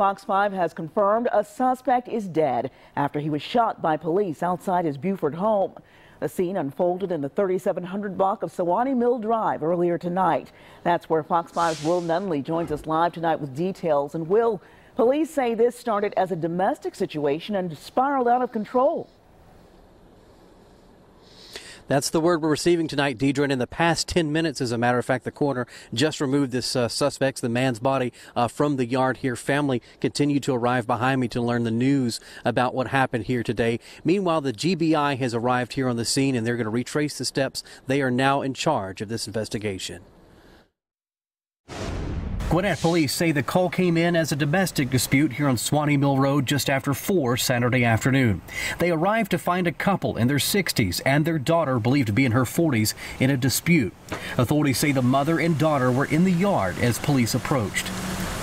Fox 5 has confirmed a suspect is dead after he was shot by police outside his Buford home. The scene unfolded in the 3700 block of Sewanee Mill Drive earlier tonight. That's where Fox 5's Will Nunley joins us live tonight with details. And Will, police say this started as a domestic situation and spiraled out of control. That's the word we're receiving tonight, Deidre. And in the past 10 minutes, as a matter of fact, the coroner just removed this the man's body, from the yard here. Family continued to arrive behind me to learn the news about what happened here today. Meanwhile, the GBI has arrived here on the scene, and they're going to retrace the steps. They are now in charge of this investigation. Gwinnett police say the call came in as a domestic dispute here on Sewanee Mill Road just after 4 Saturday afternoon. They arrived to find a couple in their 60s and their daughter, believed to be in her 40s, in a dispute. Authorities say the mother and daughter were in the yard as police approached.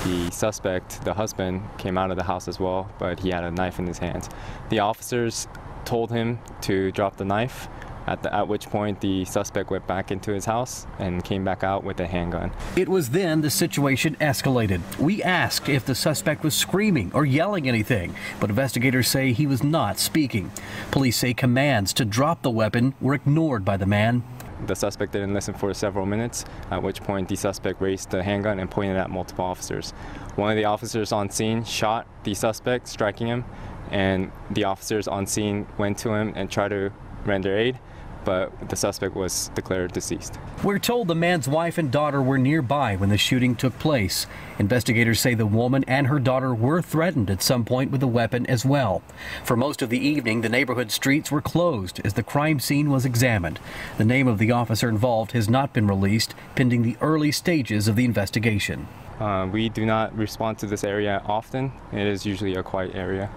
The suspect, the husband, came out of the house as well, but he had a knife in his hands. The officers told him to drop the knife, at which point the suspect went back into his house and came back out with a handgun. It was then the situation escalated. We asked if the suspect was screaming or yelling anything, but investigators say he was not speaking. Police say commands to drop the weapon were ignored by the man. The suspect didn't listen for several minutes, at which point the suspect raised the handgun and pointed at multiple officers. One of the officers on scene shot the suspect, striking him, and the officers on scene went to him and tried to render aid, but the suspect was declared deceased. We're told the man's wife and daughter were nearby when the shooting took place. Investigators say the woman and her daughter were threatened at some point with a weapon as well. For most of the evening, the neighborhood streets were closed as the crime scene was examined. The name of the officer involved has not been released, pending the early stages of the investigation. We do not respond to this area often. It is usually a quiet area.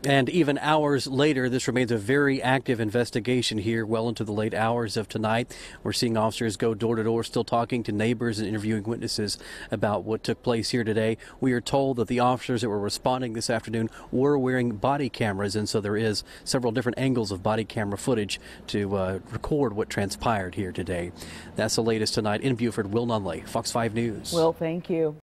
And even hours later, this remains a very active investigation here well into the late hours of tonight. We're seeing officers go door to door, still talking to neighbors and interviewing witnesses about what took place here today. We are told that the officers that were responding this afternoon were wearing body cameras, and so there is several different angles of body camera footage to record what transpired here today. That's the latest tonight in Buford. Will Nunley, Fox 5 News. Will, thank you.